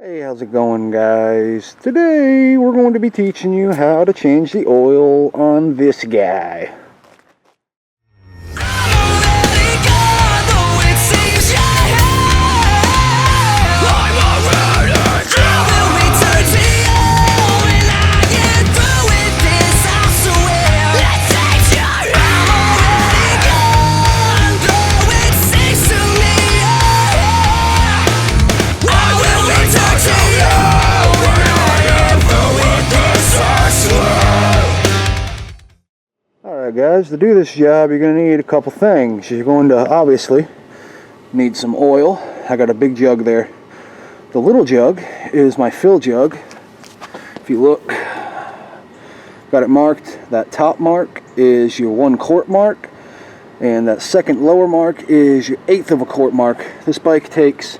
Hey, how's it going, guys? Today we're going to be teaching you how to change the oil on this guy. Alright guys, to do this job you're going to need a couple things. You're going to obviously need some oil. I got a big jug there. The little jug is my fill jug. If you look, got it marked. That top mark is your 1 quart mark, and that second lower mark is your 1/8 of a quart mark. This bike takes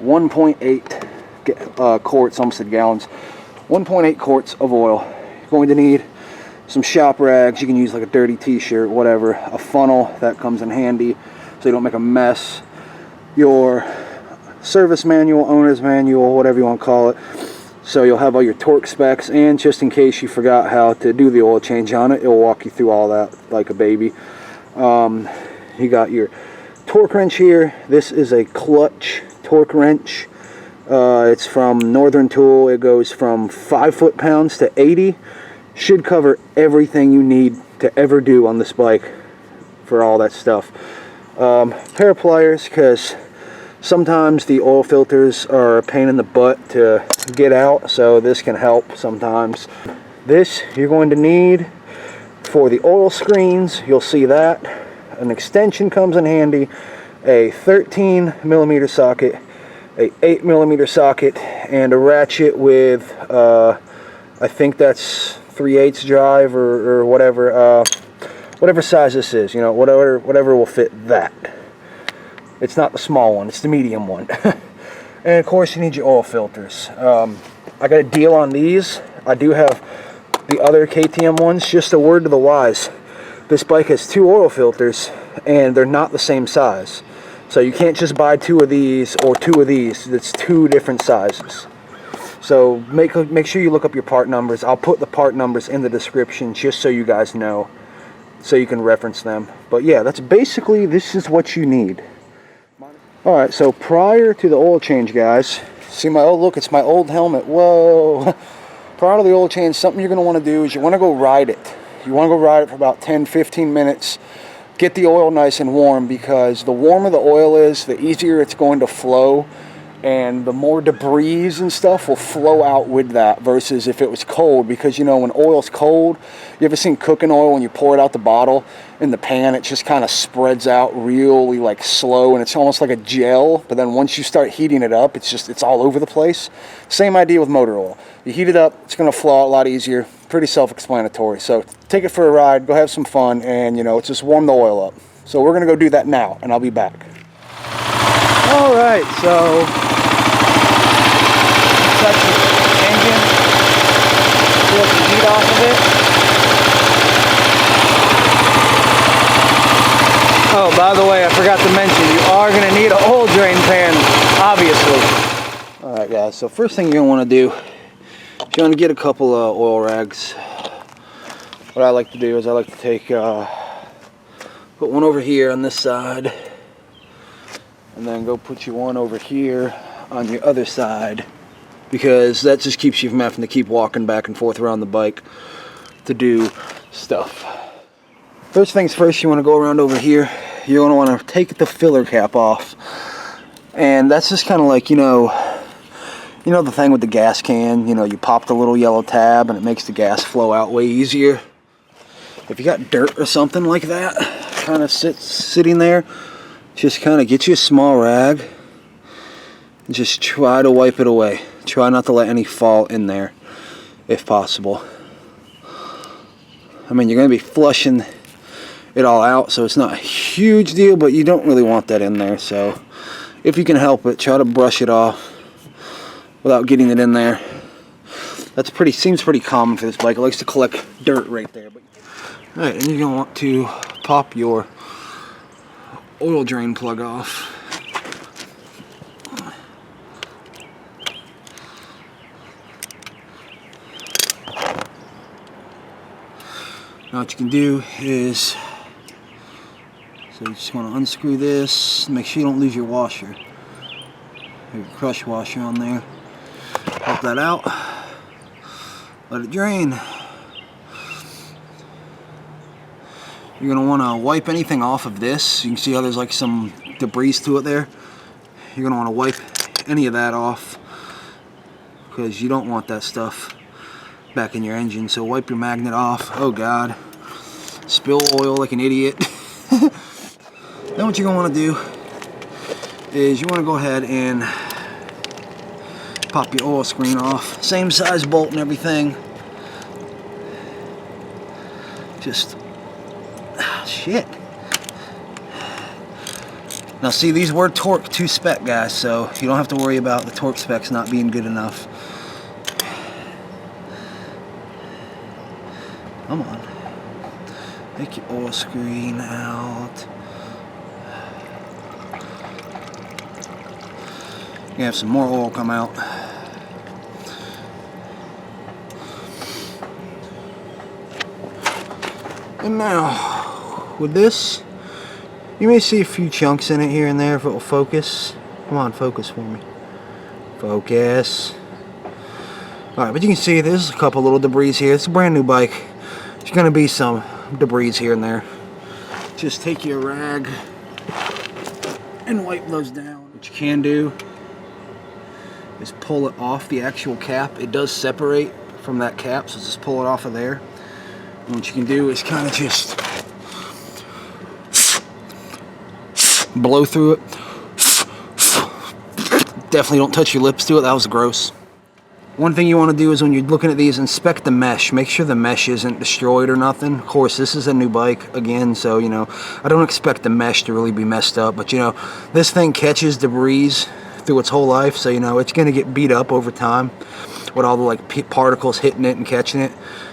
1.8 quarts, almost said gallons, 1.8 quarts of oil. You're going to need some shop rags. You can use like a dirty t-shirt, whatever. A funnel, that comes in handy so you don't make a mess. Your service manual, owner's manual, whatever you want to call it. So you'll have all your torque specs, and just in case you forgot how to do the oil change on it, it'll walk you through all that like a baby. You got your torque wrench here. This is a clutch torque wrench. It's from Northern Tool. It goes from 5 foot-pounds to 80. Should cover everything you need to ever do on this bike for all that stuff. Pair of pliers, because sometimes the oil filters are a pain in the butt to get out, so this can help sometimes. This you're going to need for the oil screens. You'll see that an extension comes in handy, a 13mm socket, a 8mm socket, and a ratchet with I think that's 3/8 drive or whatever, whatever size this is, you know, whatever will fit that. It's not the small one, it's the medium one. And of course you need your oil filters. I got a deal on these. I do have the other KTM ones. Just a word to the wise, this bike has 2 oil filters and they're not the same size, so you can't just buy 2 of these or 2 of these. It's 2 different sizes. So make sure you look up your part numbers. I'll put the part numbers in the description just so you guys know, so you can reference them. But yeah, that's basically, this is what you need. Alright, so prior to the oil change, guys, see my old look, it's my old helmet. Whoa. Prior to the oil change, something you're going to want to do is you want to go ride it. You want to go ride it for about 10-15 minutes. Get the oil nice and warm, because the warmer the oil is, the easier it's going to flow, and the more debris and stuff will flow out with that, versus if it was cold. Because you know, when oil's cold, you ever seen cooking oil, when you pour it out the bottle in the pan, it just kind of spreads out really like slow, and it's almost like a gel. But then once you start heating it up, it's all over the place. Same idea with motor oil. You heat it up, it's going to flow out a lot easier. Pretty self-explanatory. So take it for a ride, go have some fun, and you know, just warm the oil up. So we're going to go do that now, and I'll be back. Alright, so touch the engine, feel some heat off of it. Oh, by the way, I forgot to mention, you are going to need an oil drain pan, obviously. Alright guys, so first thing you're going to want to do is you want to get a couple of oil rags. What I like to do is I like to take, put one over here on this side, and then go put you one over here on the other side, because that just keeps you from having to keep walking back and forth around the bike to do stuff. First things first, you want to go around over here. You're going to want to take the filler cap off, and that's just kind of like, you know the thing with the gas can, you know, you pop the little yellow tab and it makes the gas flow out way easier. If you got dirt or something like that kind of sitting there, just kind of get you a small rag and just try to wipe it away. Try not to let any fall in there if possible. I mean, you're going to be flushing it all out, so it's not a huge deal, but you don't really want that in there. So if you can help it, try to brush it off without getting it in there. That's seems pretty common for this bike. It likes to collect dirt right there. Alright, and you're going to want to pop your oil drain plug off. Now what you can do is, so you just want to unscrew this, make sure you don't lose your washer. Your crush washer on there. Pop that out. Let it drain. You're going to want to wipe anything off of this. You can see how there's like some debris to it there. You're going to want to wipe any of that off because you don't want that stuff back in your engine. So wipe your magnet off. Oh God. Spill oil like an idiot. Then what you're going to want to do is you want to go ahead and pop your oil screen off. Same size bolt and everything. Just, shit. Now see, these were torque to spec, guys, so you don't have to worry about the torque specs not being good enough. Come on. Take your oil screen out. You have some more oil come out. And now, with this, you may see a few chunks in it here and there if it will focus. Come on, focus for me. Focus. Alright, but you can see there's a couple little debris here. It's a brand new bike. There's going to be some debris here and there. Just take your rag and wipe those down. What you can do is pull it off the actual cap. It does separate from that cap, so just pull it off of there. And what you can do is kind of just blow through it. Definitely don't touch your lips to it. That was gross. One thing you want to do is when you're looking at these, inspect the mesh. Make sure the mesh isn't destroyed or nothing. Of course, this is a new bike again, so you know, I don't expect the mesh to really be messed up, but you know, this thing catches debris through its whole life, so you know, it's going to get beat up over time with all the like particles hitting it and catching it.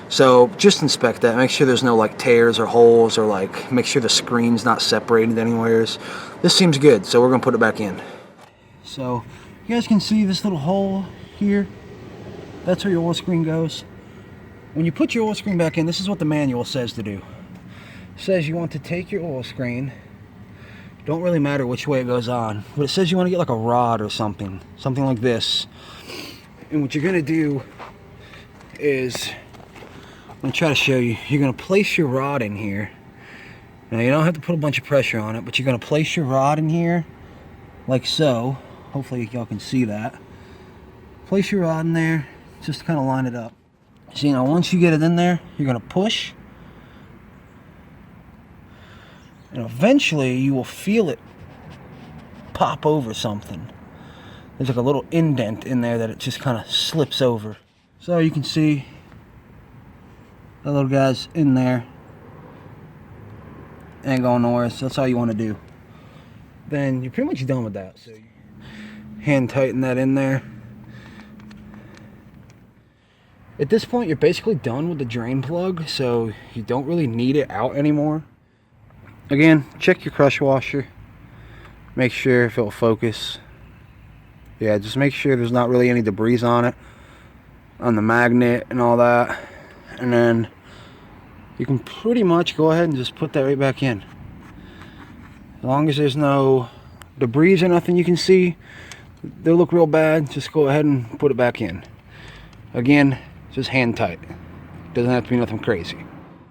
So just inspect that. Make sure there's no like tears or holes, or like make sure the screen's not separated anywheres. This seems good, so we're going to put it back in. So you guys can see this little hole here. That's where your oil screen goes. When you put your oil screen back in, this is what the manual says to do. It says you want to take your oil screen. Don't really matter which way it goes on, but it says you want to get like a rod or something like this. And what you're going to do is, I'm going to try to show you. You're going to place your rod in here. Now you don't have to put a bunch of pressure on it, but you're going to place your rod in here like so. Hopefully y'all can see that. Place your rod in there, just to kind of line it up. See, now once you get it in there, you're going to push. And eventually you will feel it pop over something. There's like a little indent in there that it just kind of slips over. So you can see that little guy's in there. Ain't going nowhere, so that's all you want to do. Then you're pretty much done with that. So you hand tighten that in there. At this point, you're basically done with the drain plug, so you don't really need it out anymore. Again, check your crush washer. Make sure if it'll focus. Yeah, just make sure there's not really any debris on it, on the magnet and all that. And then you can pretty much go ahead and just put that right back in. As long as there's no debris or nothing you can see, they look real bad, just go ahead and put it back in. Again, just hand tight. Doesn't have to be nothing crazy.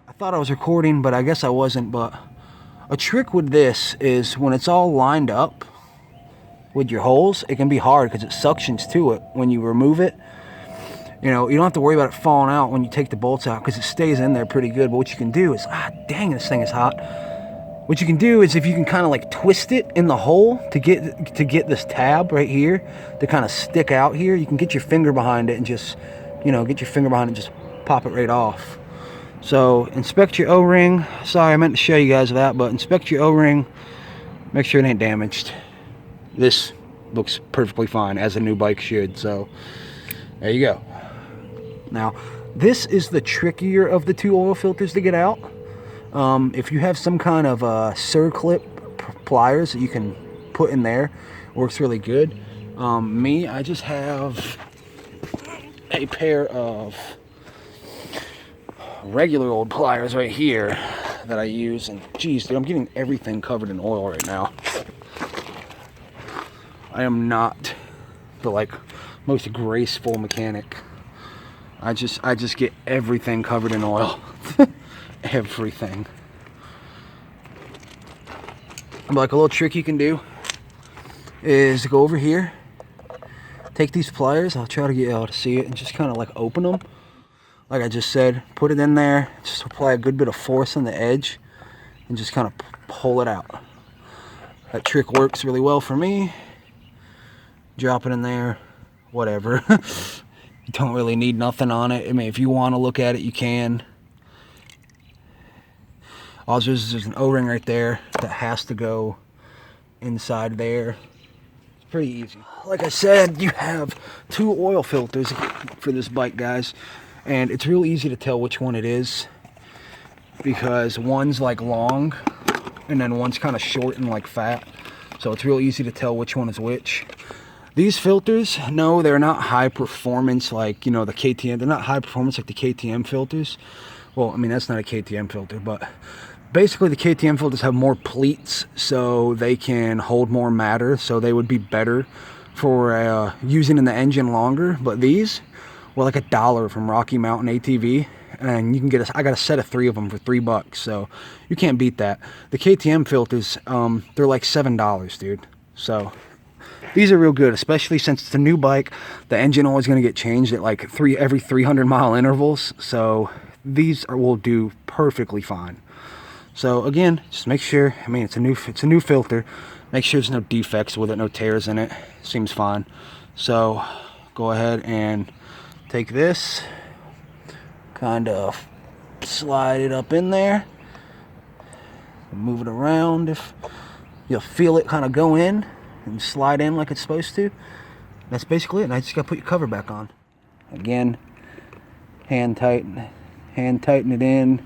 I thought I was recording, but I guess I wasn't. But a trick with this is when it's all lined up with your holes, it can be hard because it suctions to it when you remove it. You know, you don't have to worry about it falling out when you take the bolts out because it stays in there pretty good. But what you can do is, dang, this thing is hot. What you can do is, if you can kind of like twist it in the hole to get this tab right here to kind of stick out here, you can get your finger behind it and just, you know, get your finger behind it and just pop it right off. So inspect your O-ring. Sorry, I meant to show you guys that, but inspect your O-ring. Make sure it ain't damaged. This looks perfectly fine, as a new bike should. So there you go. Now, this is the trickier of the two oil filters to get out. If you have some kind of circlip pliers that you can put in there, works really good. I just have a pair of regular old pliers right here that I use. And geez, dude, I'm getting everything covered in oil right now. I am not the like most graceful mechanic. I just get everything covered in oil. Everything. But like a little trick you can do is go over here, take these pliers, I'll try to get y'all to see it, and just kind of like open them. Like I just said, put it in there, just apply a good bit of force on the edge, and just kind of pull it out. That trick works really well for me. Drop it in there, whatever. You don't really need nothing on it. I mean, if you want to look at it, you can. All there's an O-ring right there that has to go inside there. It's pretty easy. Like I said, you have 2 oil filters for this bike, guys. And it's real easy to tell which one it is, because one's like long and then one's kind of short and like fat. So it's real easy to tell which one is which. These filters, no, they're not high performance like, you know, the KTM. They're not high performance like the KTM filters. Well, I mean, that's not a KTM filter, but basically the KTM filters have more pleats, so they can hold more matter, so they would be better for using in the engine longer. But these were like $1 from Rocky Mountain ATV, and you can get I got a set of 3 of them for $3, so you can't beat that. The KTM filters, they're like $7, dude. So these are real good, especially since it's a new bike. The engine oil is going to get changed at like every 300-mile intervals, so these will do perfectly fine. So again, just make sure, I mean, it's a new filter. Make sure there's no defects with it, no tears in it. Seems fine. So go ahead and take this, kind of slide it up in there, move it around. If you'll feel it kind of go in and slide in like it's supposed to. That's basically it. And I just gotta put your cover back on. Again, hand tighten it in.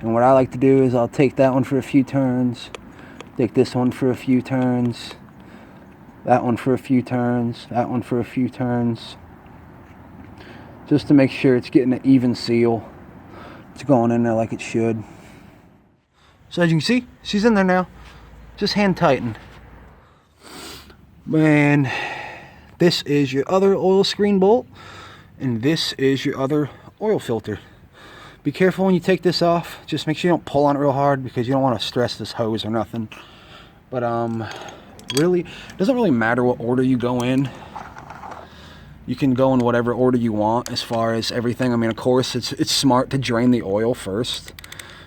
And what I like to do is I'll take that one for a few turns, take this one for a few turns, that one for a few turns, that one for a few turns, just to make sure it's getting an even seal. It's going in there like it should. So as you can see, she's in there now. Just hand tighten. And this is your other oil screen bolt, and this is your other oil filter. Be careful when you take this off. Just make sure you don't pull on it real hard, because you don't want to stress this hose or nothing. But really, it doesn't really matter what order you go in. You can go in whatever order you want as far as everything. I mean, of course, it's smart to drain the oil first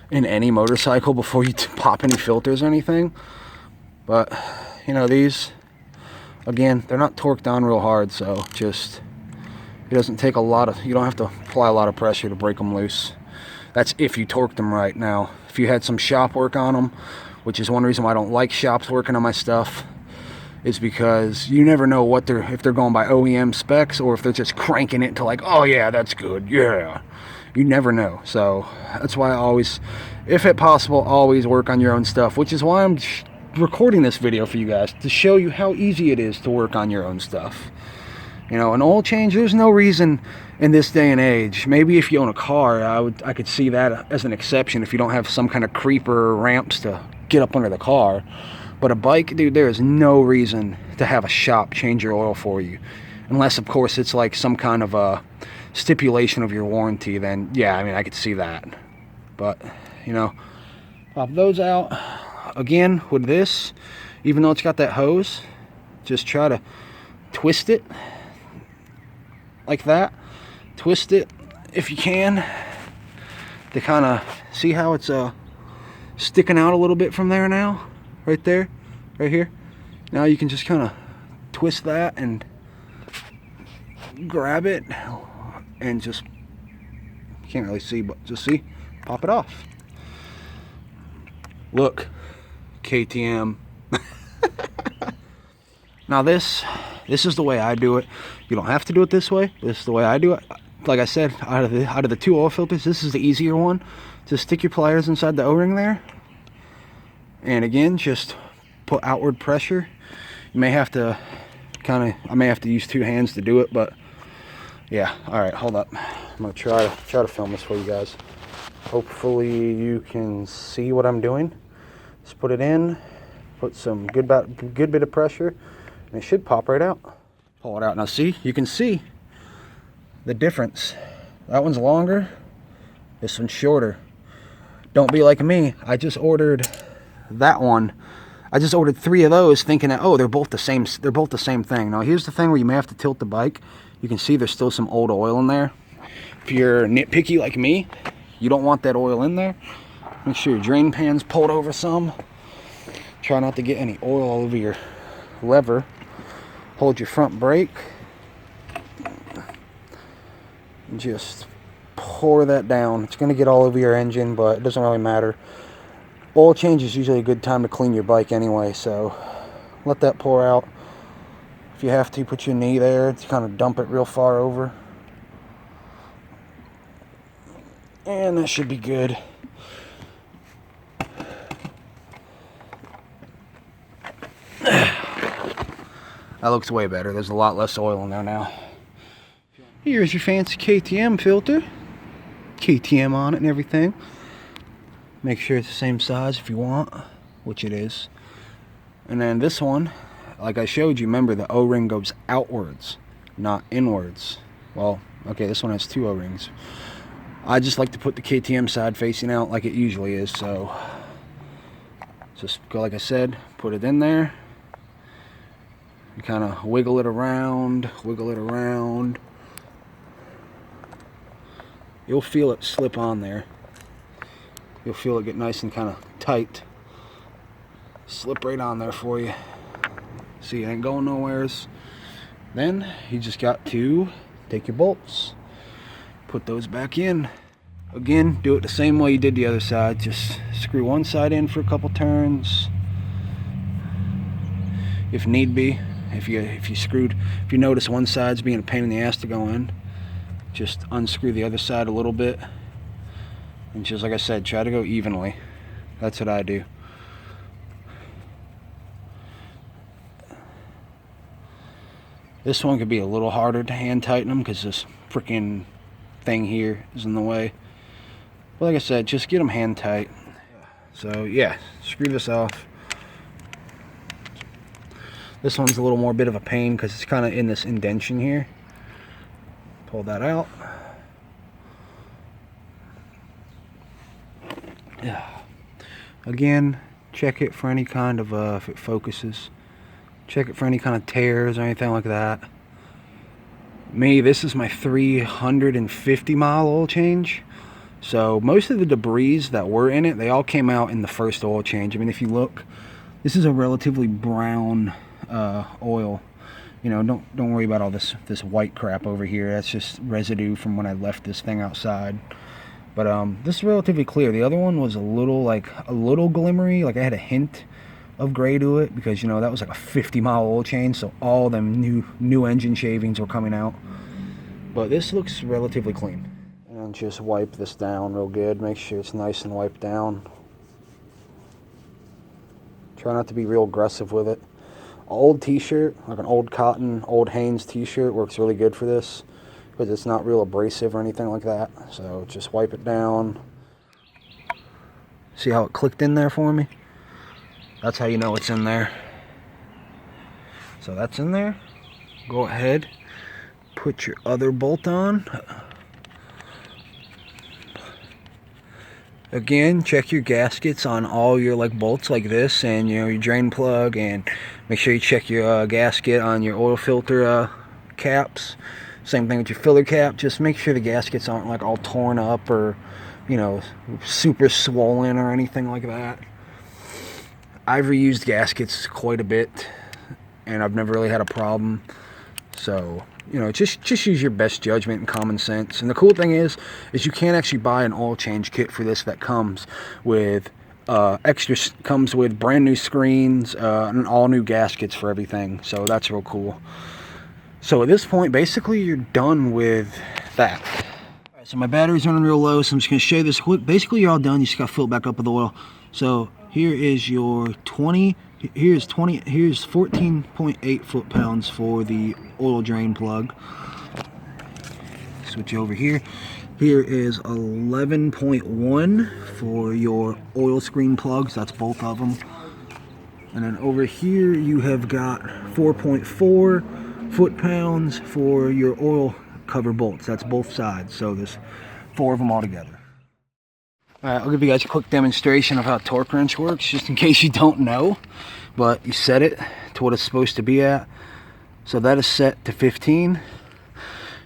in any motorcycle before you pop any filters or anything. But you know, these, again, they're not torqued on real hard, so just, it doesn't take a lot of, you don't have to apply a lot of pressure to break them loose. That's if you torque them right. Now, if you had some shop work on them, which is one reason why I don't like shops working on my stuff, is because you never know what if they're going by OEM specs, or if they're just cranking it to like, oh yeah, that's good, yeah. You never know. So that's why I always, if at possible, always work on your own stuff, which is why I'm recording this video for you guys, to show you how easy it is to work on your own stuff. You know, an oil change, there's no reason in this day and age. Maybe if you own a car, I could see that as an exception if you don't have some kind of creeper or ramps to get up under the car. But a bike, dude, there is no reason to have a shop change your oil for you. Unless, of course, it's like some kind of a stipulation of your warranty, then yeah, I mean, I could see that. But, you know, pop those out. Again, with this, even though it's got that hose, just try to twist it like that. Twist it if you can, to kind of see how it's sticking out a little bit from there now. Right there, right here. Now you can just kind of twist that and grab it, and just, you can't really see, but just see, pop it off. Look, KTM. Now this is the way I do it. You don't have to do it this way. This is the way I do it. Like I said, out of the 2 oil filters, this is the easier one. Just stick your pliers inside the O-ring there, and again, just put outward pressure. You may have to I may have to use 2 hands to do it, but Yeah, alright, hold up. I'm going to try to film this for you guys. Hopefully you can see what I'm doing. Just put it in, put some good bit of pressure, and it should pop right out. Pull it out. Now see, you can see the difference. That one's longer, this one's shorter. Don't be like me. I just ordered that one. I just ordered 3 of those thinking that, oh, they're both the same thing. Now here's the thing where you may have to tilt the bike. You can see there's still some old oil in there. If you're nitpicky like me, you don't want that oil in there. Make sure your drain pan's pulled over some. Try not to get any oil all over your lever. Hold your front brake. And just pour that down. It's going to get all over your engine, but it doesn't really matter. Oil change is usually a good time to clean your bike anyway, so let that pour out. If you have to, put your knee there to kind of dump it real far over. And that should be good. That looks way better. There's a lot less oil in there now. Here's your fancy KTM filter. KTM on it and everything. Make sure it's the same size if you want, which it is. And then this one, like I showed you, remember the O-ring goes outwards, not inwards. Well, okay, this one has 2 O-rings. I just like to put the KTM side facing out like it usually is, so just go like I said, put it in there. You kind of wiggle it around, You'll feel it slip on there. You'll feel it get nice and kind of tight. Slip right on there for you. See, it ain't going nowheres. Then you just got to take your bolts, put those back in. Again, do it the same way you did the other side. Just screw one side in for a couple turns, if need be. If you notice one side's being a pain in the ass to go in, just unscrew the other side a little bit, and just like I said, try to go evenly. That's what I do. This one could be a little harder to hand tighten them because this freaking thing here is in the way. But like I said, just get them hand tight. So yeah, screw this off. This one's a little more bit of a pain because it's kind of in this indentation here. Pull that out. Yeah. Again, check it for any kind of, if it focuses. Check it for any kind of tears or anything like that. Me, this is my 350-mile oil change. So most of the debris that were in it, they all came out in the first oil change. I mean, if you look, this is a relatively brown oil. You know, don't worry about all this white crap over here. That's just residue from when I left this thing outside. But this is relatively clear. The other one was a little glimmery, like I had a hint of gray to it because, you know, that was like a 50-mile oil change, so all them new engine shavings were coming out. But this looks relatively clean. And just wipe this down real good. Make sure it's nice and wiped down. Try not to be real aggressive with it. Old t-shirt, like an old cotton, old Hanes t-shirt, works really good for this because it's not real abrasive or anything like that. So just wipe it down. See how it clicked in there for me? That's how you know it's in there. So that's in there. Go ahead, put your other bolt on. Again, check your gaskets on all your bolts like this, and you know, your drain plug, and make sure you check your gasket on your oil filter caps. Same thing with your filler cap. Just make sure the gaskets aren't like all torn up or, you know, super swollen or anything like that. I've reused gaskets quite a bit, and I've never really had a problem. So, you know, just use your best judgment and common sense. And the cool thing is you can't actually buy an oil change kit for this that comes with comes with brand new screens and all new gaskets for everything. So that's real cool. So at this point, basically, you're done with that. All right, so my battery's running real low, so I'm just going to show you this quick. Basically, you're all done. You just got to fill it back up with oil. So here is your 20. Here's 14.8 foot-pounds for the oil drain plug. switch over here. Here is 11.1 for your oil screen plugs. That's both of them. And then over here you have got 4.4 foot-pounds for your oil cover bolts. That's both sides. So there's 4 of them all together. Alright, I'll give you guys a quick demonstration of how a torque wrench works, just in case you don't know. But you set it to what it's supposed to be at. So that is set to 15.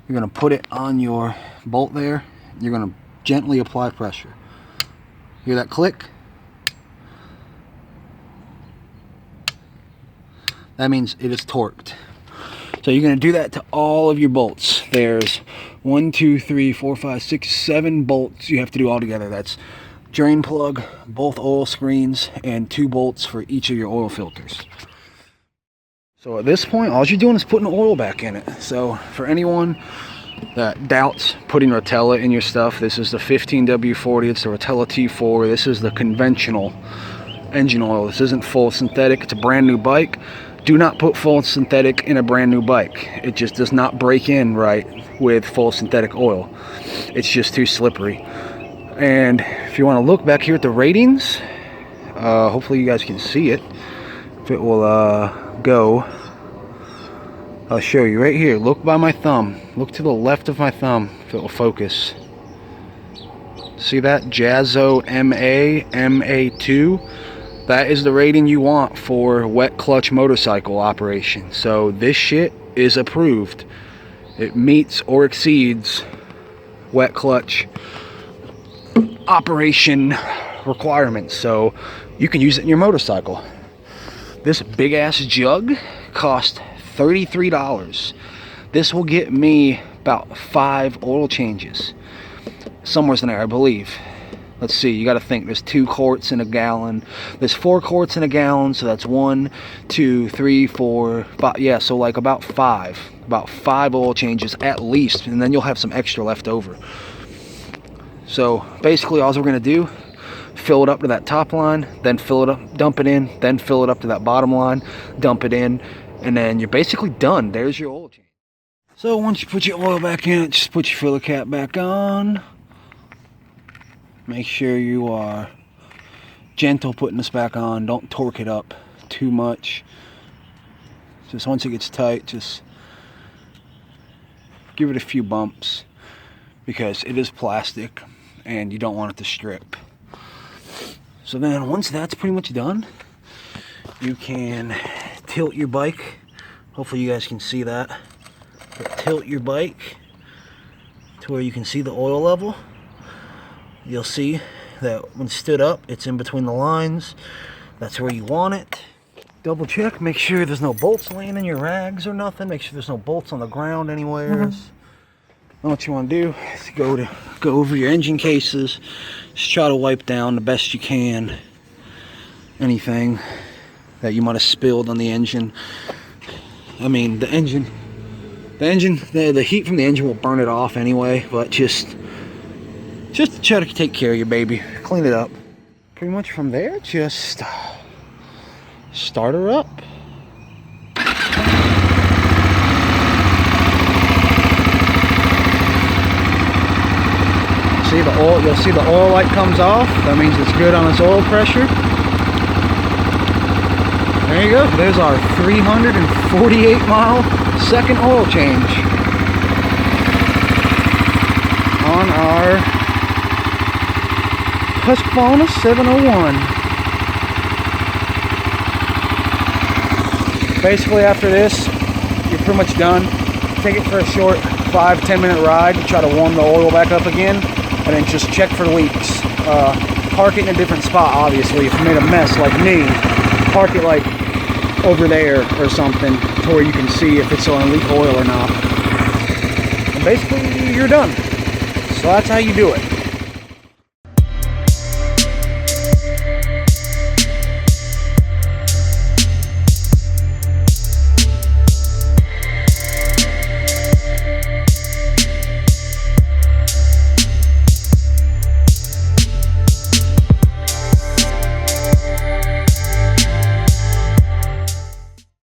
You're going to put it on your bolt there. You're going to gently apply pressure. Hear that click? That means it is torqued. So you're going to do that to all of your bolts. There's 1, 2, 3, 4, 5, 6, 7 bolts you have to do all together. That's drain plug, both oil screens, and 2 bolts for each of your oil filters. So at this point, all you're doing is putting oil back in it. So for anyone that doubts putting Rotella in your stuff, this is the 15W40. It's the Rotella T4. This is the conventional engine oil. This isn't full synthetic. It's a brand new bike. Do not put full synthetic in a brand new bike. It just does not break in right with full synthetic oil. It's just too slippery. And if you want to look back here at the ratings, hopefully you guys can see it. If it will go, I'll show you right here. Look by my thumb. Look to the left of my thumb if it will focus. See that? Jazzo MA MA2. That is the rating you want for wet clutch motorcycle operation. So this shit is approved. It meets or exceeds wet clutch operation requirements. So you can use it in your motorcycle. This big ass jug cost $33. This will get me about 5 oil changes. Somewhere's in there, I believe. Let's see, you got to think, there's 2 quarts in a gallon. There's 4 quarts in a gallon, so that's 1, 2, 3, 4, 5. Yeah, so like about 5 oil changes at least, and then you'll have some extra left over. So basically all we're going to do, fill it up to that top line, then fill it up, dump it in, then fill it up to that bottom line, dump it in, and then you're basically done. There's your oil change. So once you put your oil back in it, just put your filler cap back on. Make sure you are gentle putting this back on. Don't torque it up too much. Just once it gets tight, just give it a few bumps, because it is plastic and you don't want it to strip. So then once that's pretty much done, you can tilt your bike. Hopefully you guys can see that. But tilt your bike to where you can see the oil level. You'll see that when stood up, it's in between the lines. That's where you want it. Double check, make sure there's no bolts laying in your rags or nothing. Make sure there's no bolts on the ground anywhere. And what you want to do is go over your engine cases. Just try to wipe down the best you can anything that you might have spilled on the engine. I mean, the heat from the engine will burn it off anyway, but just try to take care of your baby. Clean it up. Pretty much from there, just start her up. See the oil, you'll see the oil light comes off. That means it's good on its oil pressure. There you go. There's our 348 mile second oil change on our Husqvarna 701. Basically after this, you're pretty much done. Take it for a short 5-10 minute ride to try to warm the oil back up again, and then just check for leaks. Park it in a different spot, obviously. If you made a mess like me, park it like over there or something to where you can see if it's on leak oil or not. And basically you're done. So that's how you do it.